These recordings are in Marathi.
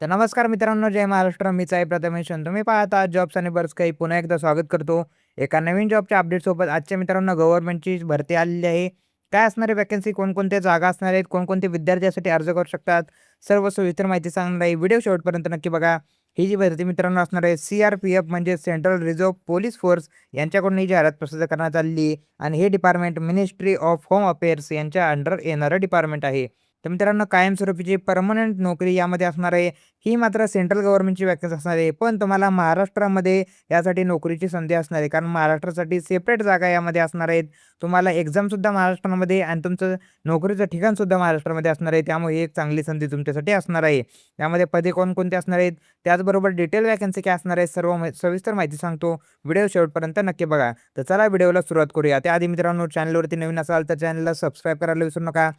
तर नमस्कार मित्रांनो, जय महाराष्ट्र. मीच आहे प्रथमेश आणि तुम्ही पाहता जॉब्स आणि बर्ड्स काही पुन्हा एकदा स्वागत करतो. एका नवीन जॉबच्या अपडेटसोबत. आजच्या मित्रांनो गव्हर्नमेंटची भरती आलेली आहे. काय असणार आहे व्हॅकन्सी, कोणकोणत्या जागा असणार आहेत, कोणकोणते विद्यार्थी यासाठी अर्ज करू शकतात, सर्व सविस्तर माहिती सांगणार आहे. व्हिडिओ शेवटपर्यंत नक्की बघा. ही जी भरती मित्रांनो असणार आहे CRPF म्हणजे सेंट्रल रिझर्व्ह पोलीस फोर्स यांच्याकडून ही जाहिरात प्रसिद्ध करण्यात आलेली आहे आणि हे department ministry of home affairs यांच्या अंडर येणारं डिपार्टमेंट आहे. तर मित्रांनो कायमस्वरूपीची परमनंट नोकरी यामध्ये असणार आहे. ही मात्र सेंट्रल गव्हर्नमेंटची व्हॅकन्सी असणार आहे. पण तुम्हाला महाराष्ट्रामध्ये यासाठी नोकरीची संधी असणार आहे. कारण महाराष्ट्रासाठी सेपरेट जागा यामध्ये असणार आहेत. तुम्हाला एक्झामसुद्धा महाराष्ट्रामध्ये आणि तुमचं नोकरीचं ठिकाणसुद्धा महाराष्ट्रामध्ये असणार आहे. त्यामुळे ही एक चांगली संधी तुमच्यासाठी असणार आहे. त्यामध्ये पदे कोणकोणते असणार आहेत, त्याचबरोबर डिटेल व्हॅकन्सी काय असणार आहे, सर्व सविस्तर माहिती सांगतो. व्हिडिओ शेवटपर्यंत नक्की बघा. तर चला व्हिडिओला सुरुवात करूया. त्याआधी मित्रांनो चॅनलवरती नवीन असाल तर चॅनलला सबस्क्राईब करायला विसरू नका.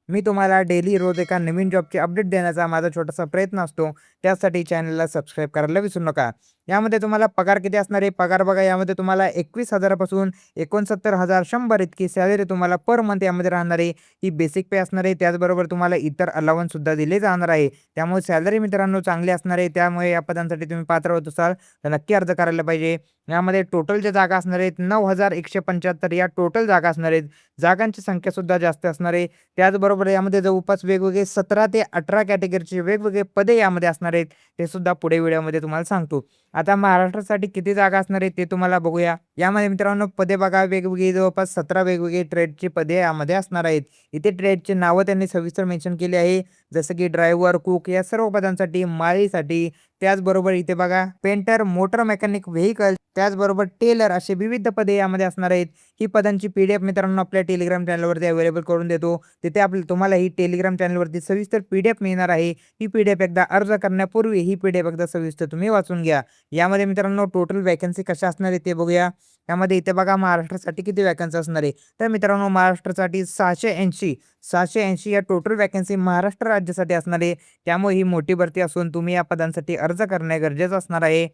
मी तुम्हाला डेली रोज एका नवीन जॉबची अपडेट देण्याचा माझा छोटासा प्रयत्न असतो. त्यासाठी चॅनलला सबस्क्राईब करायला विसरू नका. यामध्ये तुम्हाला पगार किती असणार आहे, पगार बघा यामध्ये तुम्हाला 21,000 पासून 69,100 इतकी सॅलरी तुम्हाला पर मंथ यामध्ये राहणार आहे. ही बेसिक पे असणार आहे. त्याचबरोबर तुम्हाला इतर अलाउन्ससुद्धा दिले जाणार आहे. त्यामुळे सॅलरी मित्रांनो चांगली असणार आहे. त्यामुळे या पदांसाठी तुम्ही पात्र होत असाल तर नक्की अर्ज करायला पाहिजे. यामध्ये टोटल ज्या जागा असणार आहेत 9,175 या टोटल जागा असणार आहेत. जागांची संख्यासुद्धा जास्त असणार आहे. त्याचबरोबर यामध्ये जवळपास वेगवेगळे 17 ते 18 कॅटेगरीचे वेगवेगळे पदे यामध्ये असणार आहेत. ते सुद्धा पुढे व्हिडिओमध्ये तुम्हाला सांगतो. आता महाराष्ट्रासाठी किती जागा असणार आहेत ते तुम्हाला बघूया. यामध्ये मित्रांनो पदे बघा वेगवेगळी जवळपास 17 वेगवेगळी ट्रेडची पदे यामध्ये असणार आहेत. इथे ट्रेडची नावं त्यांनी सविस्तर मेन्शन केली आहे. जसं की ड्रायव्हर, कुक या सर्व पदांसाठी, माळीसाठी, त्याचबरोबर इथे बघा पेंटर, मोटर मेकॅनिक, व्हेइकल, त्याचबरोबर टेलर असे विविध पदे यामध्ये असणार आहेत. ही पदांची PDF मित्रांनो आपल्या टेलिग्राम चॅनलवरती अवेलेबल करून देतो. तिथे तुम्हाला ही टेलिग्राम चॅनलवरती सविस्तर PDF मिळणार आहे. ही PDF एकदा अर्ज करण्यापूर्वी ही PDF एकदा सविस्तर तुम्ही वाचून घ्या. यामध्ये मित्रांनो टोटल व्हॅकन्सी कशा असणार आहे ते बघूया. यामध्ये इथे बघा महाराष्ट्रासाठी किती व्हॅकन्सी असणार आहे. तर मित्रांनो महाराष्ट्रासाठी 680 या टोटल व्हॅकन्सी महाराष्ट्र राज्यासाठी असणार आहे. त्यामुळे ही मोठी भरती असून तुम्ही या पदांसाठी अर्ज करणे गरजेचं असणार आहे.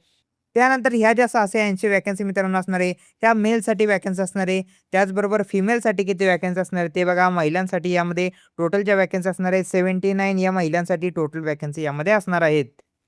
त्यानंतर ह्या ज्या 680 व्हॅकन्सी मित्रांनो असणार आहे, त्या मेलसाठी व्हॅकन्सी असणार आहे. त्याचबरोबर फिमेलसाठी किती व्हॅकन्सी असणार आहे ते बघा. महिलांसाठी यामध्ये टोटल ज्या व्हॅकन्सी असणार आहे 79 या महिलांसाठी टोटल व्हॅकन्सी यामध्ये असणार आहेत.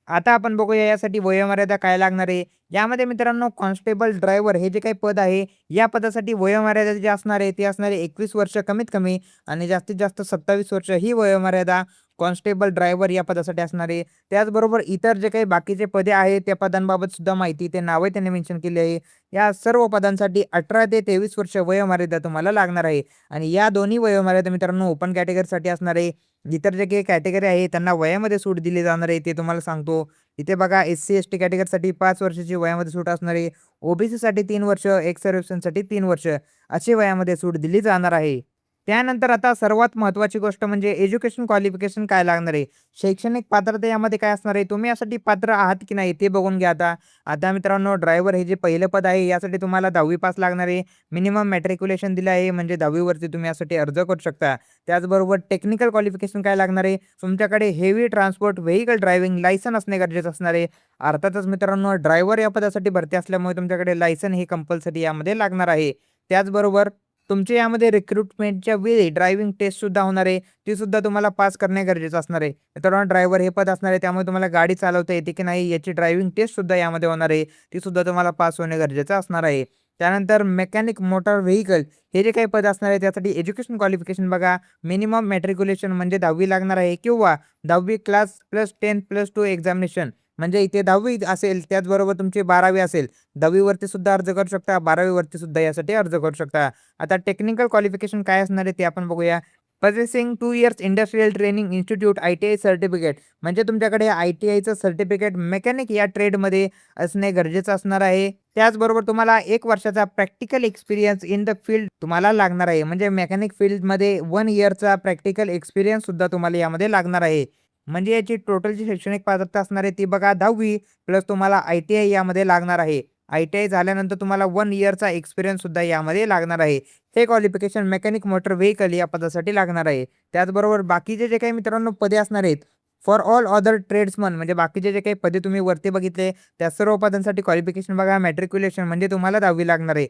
आता आपण बघूया यासाठी वयोमर्यादा काय लागणार आहे. यामध्ये मित्रांनो कॉन्स्टेबल ड्रायव्हर हे जे काही पद आहे, या पदासाठी वयोमर्यादा जी असणार आहे ती असणार आहे 21 वर्ष कमीत कमी आणि जास्तीत जास्त 27 वर्ष ही वयोमर्यादा कॉन्स्टेबल ड्रायव्हर या पदासाठी असणार आहे. त्याचबरोबर इतर जे काही बाकीचे पदे आहेत त्या पदांबाबत सुद्धा माहिती ते नावे त्यांनी मेन्शन केली आहे. या सर्व पदांसाठी 18 ते 23 वर्ष वयोमर्यादा तुम्हाला लागणार आहे आणि या दोन्ही वयोमर्यादा मित्रांनो ओपन कॅटेगरीसाठी असणार आहे. इतर जे काही कॅटेगरी आहे त्यांना वयामध्ये सूट दिली जाणार आहे ते तुम्हाला सांगतो. इथे बघा SC/ST कॅटेगरीसाठी 5 वर्षाची वयामध्ये सूट असणार आहे. OBCसाठी 3 वर्ष, एक्स सर्व्हिसमॅनसाठी 3 वर्ष अशी वयामध्ये सूट दिली जाणार आहे. त्यानंतर आता सर्वात महत्त्वाची गोष्ट म्हणजे एज्युकेशन क्वालिफिकेशन काय लागणार आहे. शैक्षणिक पात्रता यामध्ये काय असणार आहे, तुम्ही यासाठी पात्र आहात की नाही ते बघून घ्या आता. आता मित्रांनो ड्रायव्हर हे जे पहिलं पद आहे यासाठी तुम्हाला 10वी पास लागणार आहे. मिनिमम मॅट्रिक्युलेशन दिलं आहे म्हणजे 10वी वरती तुम्ही यासाठी अर्ज करू शकता. त्याचबरोबर टेक्निकल क्वालिफिकेशन काय लागणार आहे, तुमच्याकडे heavy transport vehicle driving licence असणे गरजेचं असणार आहे. अर्थातच मित्रांनो ड्रायव्हर या पदासाठी भरती असल्यामुळे तुमच्याकडे लायसन हे कंपल्सरी यामध्ये लागणार आहे. त्याचबरोबर तुमच्या यामध्ये रिक्रुटमेंटच्या वेळी ड्रायव्हिंग टेस्टसुद्धा होणार आहे. ती सुद्धा तुम्हाला पास करणे गरजेचं असणार आहे. मित्रांनो ड्रायव्हर हे पद असणार आहे त्यामुळे तुम्हाला गाडी चालवता येते की नाही याची ड्रायव्हिंग टेस्टसुद्धा यामध्ये होणार आहे. ती सुद्धा तुम्हाला पास होणे गरजेचं असणार आहे. त्यानंतर मेकॅनिक मोटार व्हेइकल हे जे काही पद असणार आहे त्यासाठी एज्युकेशन क्वालिफिकेशन बघा. मिनिमम मॅट्रिक्युलेशन म्हणजे 10वी लागणार आहे किंवा 10वी क्लास +10+2 एक्झामिनेशन म्हणजे इथे 10वी असेल त्याचबरोबर तुमची 12वी असेल. 10वी वरती सुद्धा अर्ज करू शकता, 12वी वरती सुद्धा यासाठी अर्ज करू शकता. आता टेक्निकल क्वालिफिकेशन काय असणार आहे ते आपण बघूया. Possessing 2 years industrial training institute ITI certificate म्हणजे तुमच्याकडे ITIचं सर्टिफिकेट मेकॅनिक या ट्रेडमध्ये असणे गरजेचं असणार आहे. त्याचबरोबर तुम्हाला 1 वर्षाचा practical experience in the field तुम्हाला लागणार आहे. म्हणजे मेकॅनिक फील्डमध्ये 1 इयरचा प्रॅक्टिकल एक्सपिरियन्स सुद्धा तुम्हाला यामध्ये लागणार आहे. म्हणजे याची टोटल जी शैक्षणिक पात्रता असणार आहे ती बघा 10वी प्लस तुम्हाला ITI यामध्ये लागणार आहे. ITI झाल्यानंतर तुम्हाला 1 इयरचा एक्सपिरियन्स सुद्धा यामध्ये लागणार आहे. हे क्वालिफिकेशन मेकॅनिक मोटर व्हेइकल या पदासाठी लागणार आहे. त्याचबरोबर बाकीचे जे काही मित्रांनो पदे असणार आहेत फॉर ऑल अदर ट्रेड्समन म्हणजे बाकीचे जे काही पदे तुम्ही वरती बघितले त्या सर्व पदांसाठी क्वालिफिकेशन बघा. मॅट्रिक्युलेशन म्हणजे तुम्हाला 10वी लागणार आहे.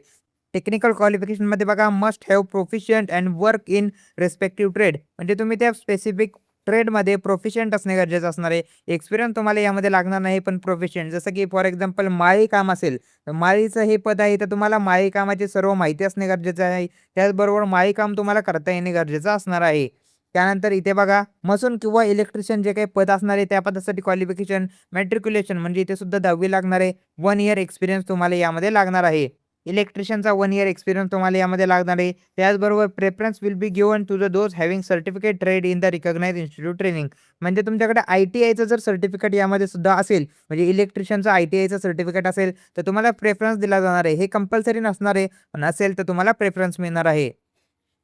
टेक्निकल क्वालिफिकेशनमध्ये बघा must have proficient and work in respective trade म्हणजे तुम्ही त्या स्पेसिफिक ट्रेडमध्ये प्रोफिशियंट असणे गरजेचं असणार आहे. एक्सपिरियन्स तुम्हाला यामध्ये लागणार नाही, पण प्रोफिशियंट जसं की फॉर एक्झाम्पल माळी काम असेल, तर माळीचं हे पद आहे, तर तुम्हाला माळी कामाची सर्व माहिती असणे गरजेचं आहे. त्याचबरोबर माळी काम तुम्हाला करता येणे गरजेचं असणार आहे. त्यानंतर इथे बघा मसून किंवा इलेक्ट्रिशियन जे काही पद असणार आहे, त्या पदासाठी क्वालिफिकेशन मॅट्रिक्युलेशन म्हणजे इथे सुद्धा 10वी लागणार आहे. 1 इयर एक्सपिरियन्स तुम्हाला यामध्ये लागणार आहे. इलेक्ट्रिशियनचा 1 इयर एक्सपिरियन्स तुम्हाला यामध्ये लागणार आहे. त्याचबरोबर preference will be given to the those having certificate trade in the recognised institute training. म्हणजे तुमच्याकडे आय-टी-आयचं जर सर्टिफिकेट यामध्ये सुद्धा असेल, म्हणजे इलेक्ट्रिशियनचं आय-टी-आयचं सर्टिफिकेट असेल, तर तुम्हाला प्रेफरन्स दिला जाणार आहे. हे कंपल्सरी नसणार आहे, पण असेल तर तुम्हाला प्रेफरन्स मिळणार आहे.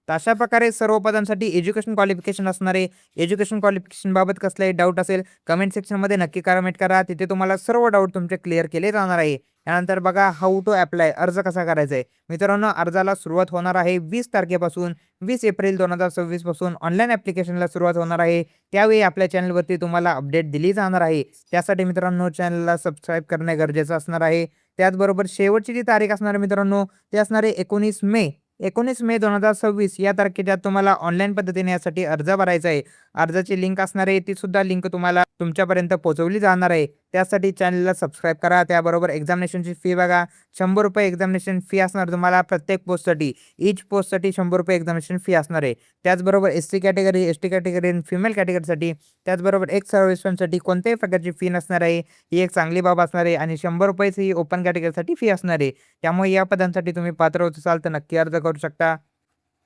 तर अशा प्रकारे सर्व पदांसाठी एज्युकेशन क्वालिफिकेशन असणार आहे. एज्युकेशन क्वालिफिकेशनबाबत कसलाही डाऊट असेल, कमेंट सेक्शनमध्ये नक्की कमेंट करा. तिथे तुम्हाला सर्व डाऊट तुमचे क्लिअर केले जाणार आहे. त्यानंतर बघा हाऊ टू अप्लाय अर्ज कसा करायचा आहे. मित्रांनो अर्जाला सुरुवात होणार आहे 20 तारखेपासून. 20 एप्रिल 2026 पासून ऑनलाईन ॲप्लिकेशनला सुरुवात होणार आहे. त्यावेळी आपल्या चॅनलवरती तुम्हाला अपडेट दिली जाणार आहे. त्यासाठी मित्रांनो चॅनलला सबस्क्राईब करणे गरजेचं असणार आहे. त्याचबरोबर शेवटची जी तारीख असणार आहे मित्रांनो, ते असणार आहे 19 मे. 19 मे 2026 या तारखेच्या तुम्हाला ऑनलाईन पद्धतीने यासाठी अर्ज भरायचा आहे. अर्जाची लिंक असणार आहे, ती सुद्धा लिंक तुम्हाला तुमच्यापर्यंत पोहोचवली जाणार आहे. त्यासाठी चॅनलला सबस्क्राईब करा. त्याबरोबर एक्झामिनेशनची फी बघा, ₹100 एक्झामिनेशन फी असणार तुम्हाला प्रत्येक पोस्टसाठी. ईच पोस्टसाठी ₹100 एक्झामिनेशन फी असणार आहे. त्याचबरोबर एस-सी कॅटेगरी, एस-टी कॅटेगरी आणि फिमेल कॅटेगरीसाठी, त्याचबरोबर एक्स सर्व्हिसमॅनसाठी कोणत्याही प्रकारची फी नसणार आहे. ही एक चांगली बाब असणार आहे आणि ₹100 ही ओपन कॅटेगरीसाठी फी असणार आहे. त्यामुळे या पदांसाठी तुम्ही पात्र होत असाल तर नक्की अर्ज करू शकता.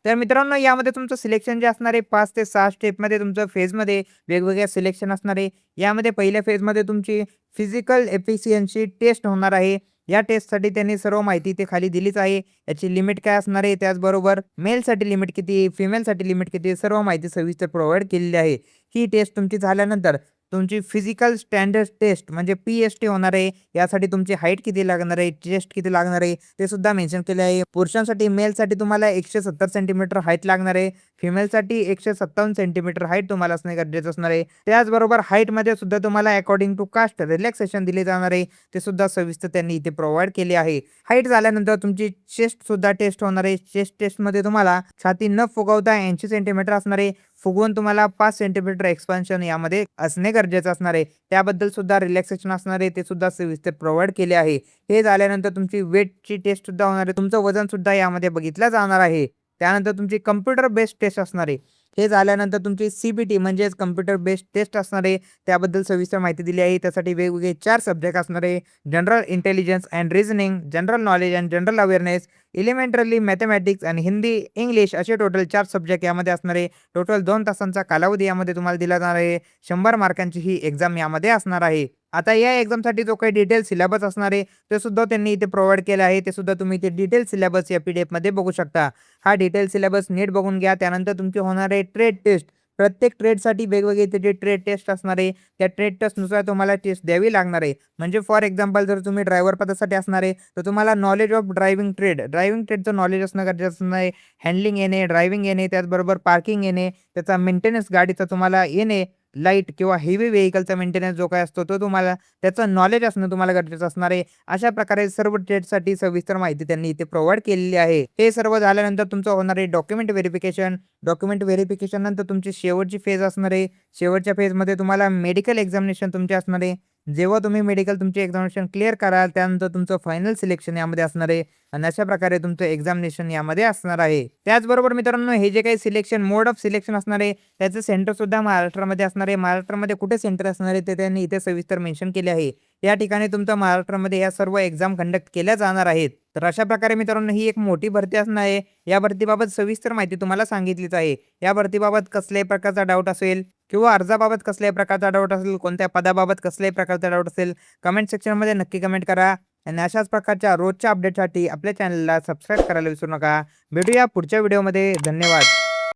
तर मित्रांनो यामध्ये तुमचं सिलेक्शन जे असणार आहे 5 ते 6 स्टेपमध्ये तुमचं फेजमध्ये वेगवेगळ्या सिलेक्शन असणार आहे. यामध्ये पहिल्या फेजमध्ये तुमची फिजिकल एफिशियन्सी टेस्ट होणार आहे. या टेस्टसाठी त्यांनी सर्व माहिती इथे खाली दिलीच आहे. याची लिमिट काय असणार आहे, त्याचबरोबर मेलसाठी लिमिट किती, फिमेलसाठी लिमिट किती, सर्व माहिती सविस्तर प्रोव्हाईड केलेली आहे. ही टेस्ट तुमची झाल्यानंतर तुमची फिजिकल स्टँडर्ड टेस्ट म्हणजे पी-एस-टी होणार आहे. यासाठी तुमची हाईट किती लागणार आहे, चेस्ट किती लागणार आहे, ते सुद्धा मेन्शन केले आहे. पुरुषांसाठी मेलसाठी तुम्हाला 170 सेंटीमीटर हाईट लागणार आहे. फिमेलसाठी 157 सेंटीमीटर हाईट तुम्हाला असणे गरजेचं असणार आहे. त्याचबरोबर हाईटमध्ये सुद्धा तुम्हाला अकॉर्डिंग टू कास्ट रिलॅक्सेशन दिले जाणार आहे. ते सुद्धा सविस्तर त्यांनी इथे प्रोव्हाईड केले आहे. हाईट झाल्यानंतर तुमची चेस्ट सुद्धा टेस्ट होणार आहे. चेस्ट टेस्टमध्ये तुम्हाला छाती न फुगवता 80 सेंटीमीटर असणार आहे. फुगवून तुम्हाला 5 सेंटीमीटर एक्सपान्शन यामध्ये असणे गरजेचं असणार आहे. त्याबद्दल सुद्धा रिलॅक्सेशन असणार आहे, ते सुद्धा सविस्तर प्रोव्हाईड केले आहे. हे झाल्यानंतर तुमची वेटची टेस्ट सुद्धा होणार आहे. तुमचं वजन सुद्धा यामध्ये बघितलं जाणार आहे. त्यानंतर तुमची कॉम्प्युटर बेस्ड टेस्ट असणार आहे. हे झाल्यानंतर तुमची सी-बी-टी म्हणजेच कॉम्प्युटर बेस्ड टेस्ट असणार आहे. त्याबद्दल सविस्तर माहिती दिली आहे. त्यासाठी वेगवेगळे 4 सब्जेक्ट असणार आहे. General intelligence and reasoning, general knowledge and general awareness, elementary mathematics आणि हिंदी, इंग्लिश असे टोटल 4 सब्जेक्ट यामध्ये असणार आहे. टोटल 2 तासांचा कालावधी यामध्ये तुम्हाला दिला जाणार आहे. 100 मार्कांची ही एक्झाम यामध्ये असणार आहे. आता या एक्झामसाठी जो काही डिटेल सिलेबस असणार आहे, ते सुद्धा त्यांनी इथे प्रोव्हाईड केलं आहे. ते सुद्धा तुम्ही इथे डिटेल सिलेबस या पी-डी-एफमध्ये बघू शकता. हा डिटेल सिलेबस नीट बघून घ्या. त्यानंतर तुमची होणार आहे ट्रेड टेस्ट. प्रत्येक ट्रेडसाठी वेगवेगळे त्याचे ट्रेड टेस्ट असणार आहे. त्या ट्रेड टेस्टनुसार तुम्हाला टेस्ट द्यावी लागणार आहे. म्हणजे फॉर एक्झाम्पल जर तुम्ही ड्रायव्हर पदासाठी असणार आहे, तर तुम्हाला नॉलेज ऑफ ड्रायव्हिंग ट्रेडचं नॉलेज असणं गरजेचं असणार आहे. हँडलिंग येणे, ड्रायव्हिंग येणे, त्याचबरोबर पार्किंग येणे, त्याचा मेंटेनन्स गाडीचा तुम्हाला येणे, लाईट किंवा हेवी व्हेइकलचा मेंटेनन्स जो काही असतो तो तुम्हाला त्याचं नॉलेज असणं तुम्हाला गरजेचं असणार आहे. अशा प्रकारे सर्व ट्रेडसाठी सविस्तर माहिती त्यांनी इथे प्रोव्हाईड केलेली आहे. हे सर्व झाल्यानंतर तुमचं होणार आहे डॉक्युमेंट व्हेरिफिकेशन. डॉक्युमेंट व्हेरिफिकेशन नंतर तुमची शेवटची फेज असणार आहे. शेवटच्या फेजमध्ये तुम्हाला मेडिकल एक्झामिनेशन तुमचे असणार आहे. जेव्हा तुम्ही मेडिकल तुमचे एक्झामिनेशन क्लिअर कराल, त्यानंतर तुमचं फायनल सिलेक्शन यामध्ये असणार आहे आणि अशा प्रकारे तुमचं एक्झामिनेशन यामध्ये असणार आहे. त्याचबरोबर मित्रांनो हे जे काही सिलेक्शन मोड ऑफ सिलेक्शन असणार आहे, त्याचं सेंटर सुद्धा महाराष्ट्रामध्ये असणार आहे. महाराष्ट्रामध्ये कुठे सेंटर असणार आहे ते त्यांनी इथे सविस्तर मेन्शन केले आहे. या ठिकाणी तुमचं महाराष्ट्रामध्ये या सर्व एक्झाम कंडक्ट केल्या जाणार आहेत. तर अशा प्रकारे मित्रांनो ही एक मोठी भरती असणार आहे. या भरतीबाबत सविस्तर माहिती तुम्हाला सांगितलीच आहे. या भरतीबाबत कसल्याही प्रकारचा डाऊट असेल किंवा अर्जाबाबत कसल्याही प्रकारचा डाऊट असेल, कोणत्या पदाबाबत कसल्याही प्रकारचा डाऊट असेल, कमेंट सेक्शनमध्ये नक्की कमेंट करा. आणि अशाच प्रकारच्या रोजच्या अपडेटसाठी आपल्या चॅनलला सबस्क्राईब करायला विसरू नका. भेटूया पुढच्या व्हिडिओमध्ये. धन्यवाद.